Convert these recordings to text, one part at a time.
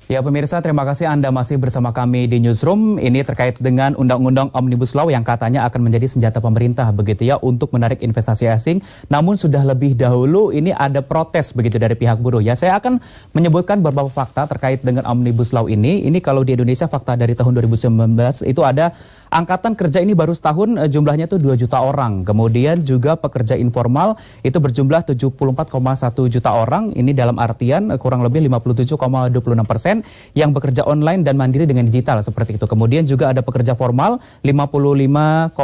Ya pemirsa, terima kasih Anda masih bersama kami di Newsroom. Ini terkait dengan Undang-Undang Omnibus Law yang katanya akan menjadi senjata pemerintah begitu ya untuk menarik investasi asing. Namun sudah lebih dahulu ini ada protes begitu dari pihak buruh. Ya saya akan menyebutkan beberapa fakta terkait dengan Omnibus Law ini. Ini kalau di Indonesia fakta dari tahun 2019 itu ada angkatan kerja ini baru setahun jumlahnya itu 2 juta orang. Kemudian juga pekerja informal itu berjumlah 74,1 juta orang. Ini dalam artian kurang lebih 57,26%. Yang bekerja online dan mandiri dengan digital seperti itu. Kemudian juga ada pekerja formal 55,3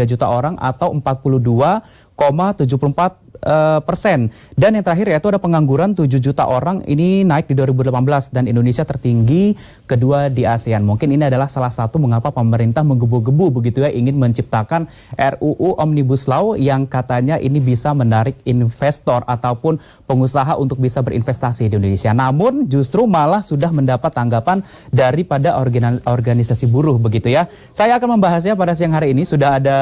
juta orang atau 42,74%. Dan yang terakhir yaitu ada pengangguran 7 juta orang, ini naik di 2018 dan Indonesia tertinggi kedua di ASEAN. Mungkin ini adalah salah satu mengapa pemerintah menggebu-gebu begitu ya ingin menciptakan RUU Omnibus Law yang katanya ini bisa menarik investor ataupun pengusaha untuk bisa berinvestasi di Indonesia. Namun justru malah sudah mendapat tanggapan daripada organisasi buruh begitu ya. Saya akan membahasnya pada siang hari ini. Sudah ada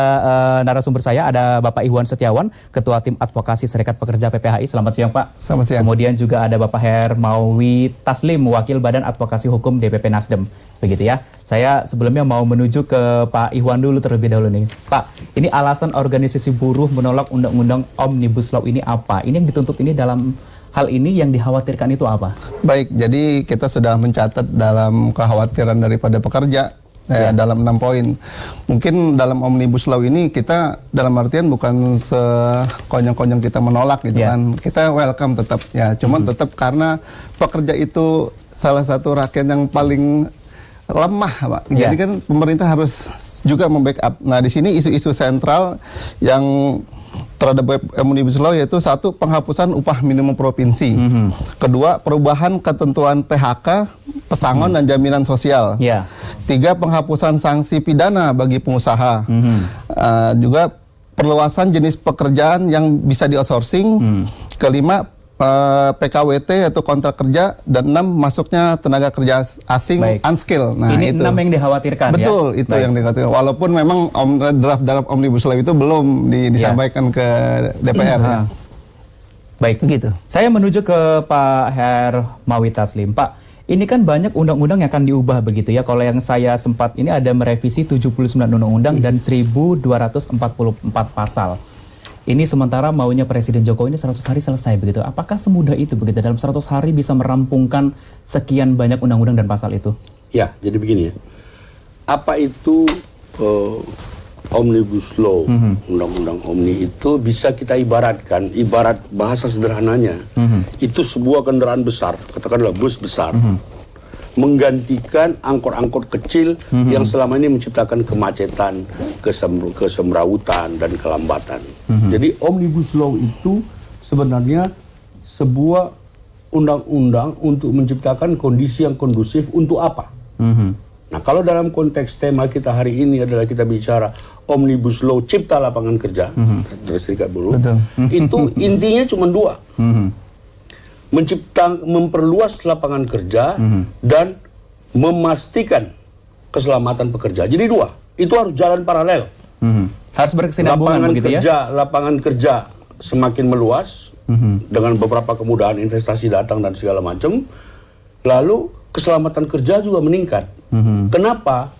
narasumber saya, ada Bapak Iwan Setiawan, Ketua Tim Advokasi Serikat Pekerja PPHI. Selamat siang Pak. Selamat siang. Kemudian juga ada Bapak Hermawi Taslim, Wakil Badan Advokasi Hukum DPP Nasdem. Begitu ya. Saya sebelumnya mau menuju ke Pak Iwan dulu terlebih dahulu nih. Pak, ini alasan organisasi buruh menolak Undang-Undang Omnibus Law ini apa? Ini yang dituntut ini dalam hal ini yang dikhawatirkan itu apa? Baik, jadi kita sudah mencatat dalam kekhawatiran daripada pekerja dalam 6 poin. Mungkin dalam Omnibus Law ini kita dalam artian bukan sekonyong-konyong kita menolak gitu kan. Kita welcome tetap ya. Cuman tetap karena pekerja itu salah satu rakyat yang paling lemah, Pak. Jadi kan pemerintah harus juga membackup. Nah, di sini isu-isu sentral yang terhadap Omnibus Law yaitu satu, penghapusan upah minimum provinsi. Kedua, perubahan ketentuan PHK, pesangon dan jaminan sosial. Tiga, penghapusan sanksi pidana bagi pengusaha. Juga perluasan jenis pekerjaan yang bisa di-outsourcing. Kelima, PKWT atau kontrak kerja, dan 6 masuknya tenaga kerja asing unskilled. Nah, ini itu 6 yang dikhawatirkan. Betul, ya? Itu yang dikhawatirkan. Walaupun memang draft Omnibus Law itu belum disampaikan ke DPR. Ya. Baik, begitu. Saya menuju ke Pak Hermawi Taslim. Pak, ini kan banyak undang-undang yang akan diubah begitu ya. Kalau yang saya sempat ini ada merevisi 79 undang-undang dan 1244 pasal. Ini sementara maunya Presiden Jokowi ini 100 hari selesai begitu. Apakah semudah itu begitu? Dalam 100 hari bisa merampungkan sekian banyak undang-undang dan pasal itu? Ya, jadi begini ya. Apa itu Omnibus Law, Undang-Undang Omni itu bisa kita ibaratkan, ibarat bahasa sederhananya, itu sebuah kendaraan besar, katakanlah bus besar, menggantikan angkot-angkot kecil yang selama ini menciptakan kemacetan, kesemrawutan, dan kelambatan. Jadi Omnibus Law itu sebenarnya sebuah undang-undang untuk menciptakan kondisi yang kondusif untuk apa? Nah, kalau dalam konteks tema kita hari ini adalah kita bicara Omnibus Law Cipta Lapangan Kerja dari Serikat Buruh, itu intinya cuma 2. Memperluas lapangan kerja dan memastikan keselamatan pekerja. Jadi 2, itu harus jalan paralel. Harus berkesinambungan begitu ya. Lapangan kerja semakin meluas dengan beberapa kemudahan investasi datang dan segala macam. Lalu keselamatan kerja juga meningkat. Kenapa?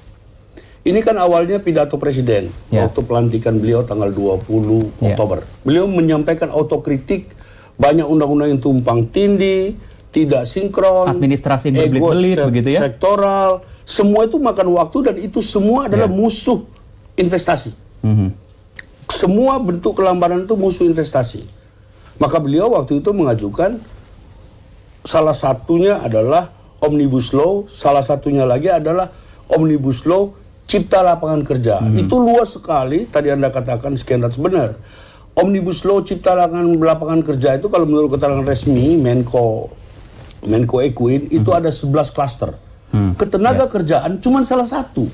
Ini kan awalnya pidato presiden waktu pelantikan beliau tanggal 20 Oktober. Beliau menyampaikan autokritik. Banyak undang-undang yang tumpang tindih, tidak sinkron, administrasi yang berbelit-belit begitu ya, sektoral, semua itu makan waktu dan itu semua adalah musuh investasi. Semua bentuk kelambanan itu musuh investasi. Maka beliau waktu itu mengajukan salah satunya adalah Omnibus Law, salah satunya lagi adalah Omnibus Law Cipta Lapangan Kerja. Itu luas sekali, tadi Anda katakan sekian ratus, benar. Omnibus Law Cipta Lapangan Kerja itu kalau menurut keterangan resmi Menko Ekuin itu ada 11 klaster. Ketenaga kerjaan cuma salah satu.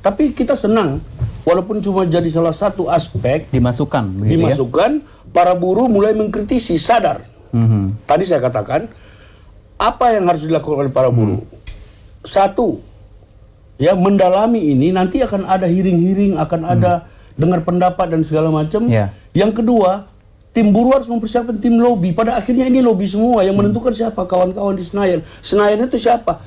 Tapi kita senang walaupun cuma jadi salah satu aspek dimasukkan, para buruh mulai mengkritisi, sadar. Tadi saya katakan apa yang harus dilakukan oleh para buruh. Satu, ya mendalami ini, nanti akan ada hearing-hearing, akan ada dengar pendapat dan segala macam. Yang kedua, tim buruh harus mempersiapkan tim lobby. Pada akhirnya ini lobby semua yang menentukan siapa kawan-kawan di Senayan. Senayan itu siapa?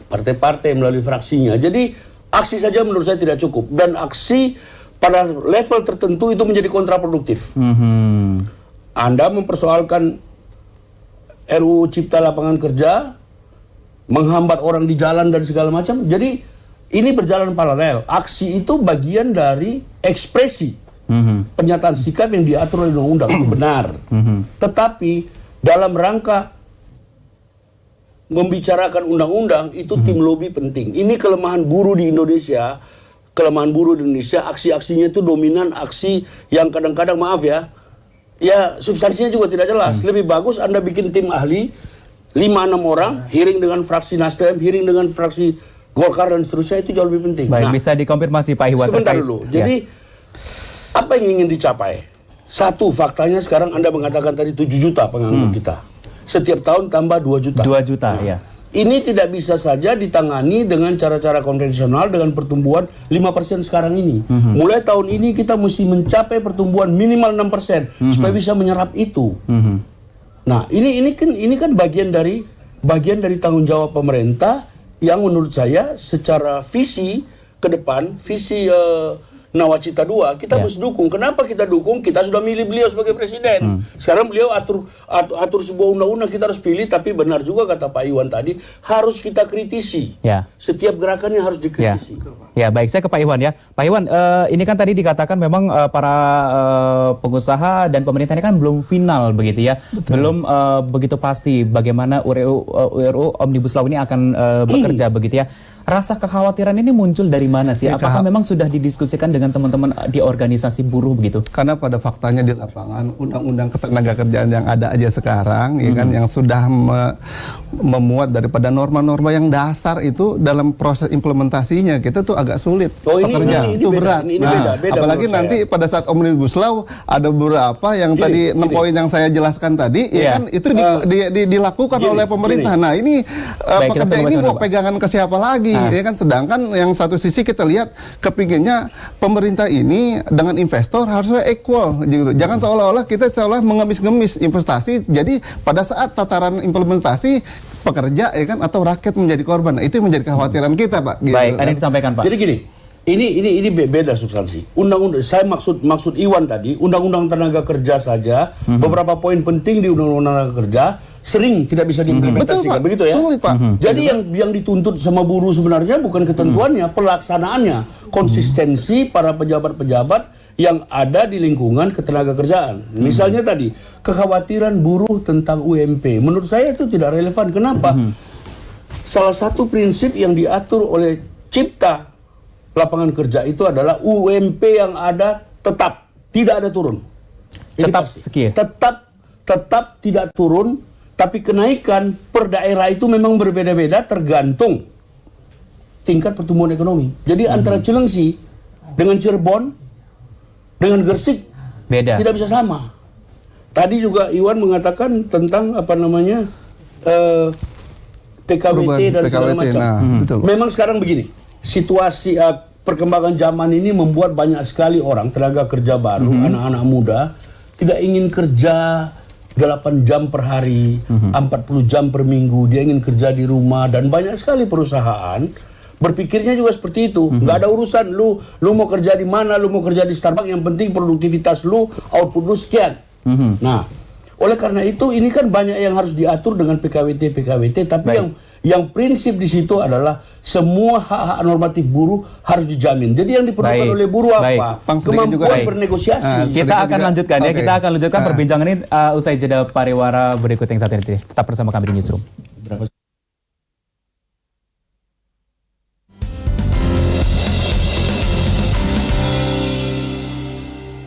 Partai-partai melalui fraksinya. Jadi aksi saja menurut saya tidak cukup, dan aksi pada level tertentu itu menjadi kontraproduktif. Anda mempersoalkan RUU Cipta Lapangan Kerja, menghambat orang di jalan dan segala macam. Jadi ini berjalan paralel. Aksi itu bagian dari ekspresi pernyataan sikap yang diatur oleh undang-undang, itu benar. Tetapi dalam rangka membicarakan undang-undang itu tim lobby penting. Ini kelemahan buruh di Indonesia. Kelemahan buruh di Indonesia, aksi-aksinya itu dominan aksi yang kadang-kadang, maaf ya, substansinya juga tidak jelas. Lebih bagus Anda bikin tim ahli 5-6 orang, hearing dengan fraksi Nasdem, hearing dengan fraksi Golkar dan seterusnya, itu jauh lebih penting. Baik, bisa dikonfirmasi Pak Iwan sebentar terkait. dulu. Jadi apa yang ingin dicapai? Satu, faktanya sekarang Anda mengatakan tadi 7 juta penganggur kita. Setiap tahun tambah 2 juta. 2 juta, ya. Ini tidak bisa saja ditangani dengan cara-cara konvensional dengan pertumbuhan 5% sekarang ini. Mulai tahun ini kita mesti mencapai pertumbuhan minimal 6% supaya bisa menyerap itu. Nah, ini kan bagian dari tanggung jawab pemerintah yang menurut saya secara visi ke depan, visi Nawacita 2, kita mesti dukung. Kenapa kita dukung? Kita sudah milih beliau sebagai presiden. Sekarang beliau atur sebuah undang-undang, kita harus pilih. Tapi benar juga kata Pak Iwan tadi, harus kita kritisi. Setiap gerakannya harus dikritisi. Ya, baik, saya ke Pak Iwan ya. Pak Iwan, ini kan tadi dikatakan memang para pengusaha dan pemerintah ini kan belum final begitu ya. Betul. Belum begitu pasti bagaimana UU Omnibus Law ini akan bekerja begitu ya. Rasa kekhawatiran ini muncul dari mana sih? Apakah memang sudah didiskusikan dengan teman-teman di organisasi buruh begitu? Karena pada faktanya di lapangan undang-undang ketenagakerjaan yang ada aja sekarang, ya kan, yang sudah memuat daripada norma-norma yang dasar itu dalam proses implementasinya kita tuh agak sulit. Pekerja itu berat. Beda apalagi nanti pada saat Omnibus Law ada beberapa yang tadi 6 poin yang saya jelaskan tadi, ya kan, itu dilakukan oleh pemerintah. Nah, ini pekerja ini mau pegangan ke siapa lagi? Ya kan, sedangkan yang satu sisi kita lihat kepinginnya pemerintah ini dengan investor harusnya equal gitu. Jangan seolah-olah kita mengemis-ngemis investasi. Jadi pada saat tataran implementasi pekerja, ya kan, atau rakyat menjadi korban. Nah, itu yang menjadi kekhawatiran kita, Pak. Gitu, baik, kan? Ini disampaikan, Pak. Jadi gini, ini beda substansi. Undang-undang, saya maksud Iwan tadi, undang-undang tenaga kerja saja, beberapa poin penting di undang-undang tenaga kerja sering tidak bisa diimplementasikan, begitu ya. Sulit, Pak. Jadi yang dituntut sama buruh sebenarnya bukan ketentuannya, pelaksanaannya, konsistensi para pejabat-pejabat yang ada di lingkungan ketenaga kerjaan. Misalnya tadi kekhawatiran buruh tentang UMP, menurut saya itu tidak relevan. Kenapa? Salah satu prinsip yang diatur oleh Cipta Lapangan Kerja itu adalah UMP yang ada tetap, tidak ada turun. Ini Tetap pasti. sekian. Tetap tidak turun. Tapi kenaikan per daerah itu memang berbeda-beda tergantung tingkat pertumbuhan ekonomi. Jadi antara Cilengsi dengan Cirebon dengan Gresik beda, tidak bisa sama. Tadi juga Iwan mengatakan tentang PKWT dan segala macam. Betul. Memang sekarang begini, situasi perkembangan zaman ini membuat banyak sekali orang tenaga kerja baru, anak-anak muda tidak ingin kerja 8 jam per hari, 40 jam per minggu, dia ingin kerja di rumah, dan banyak sekali perusahaan berpikirnya juga seperti itu. Nggak ada urusan lu mau kerja di mana, lu mau kerja di Starbucks, yang penting produktivitas lu, output lu sekian. Nah, oleh karena itu ini kan banyak yang harus diatur dengan PKWT, tapi yang prinsip di situ adalah semua hak-hak normatif buruh harus dijamin. Jadi yang diperlukan oleh buruh apa? Kemampuan bernegosiasi. Kita akan lanjutkan ya, kita akan lanjutkan perbincangan ini usai jeda pariwara berikut yang satu ini. Tetap bersama kami di Newsroom.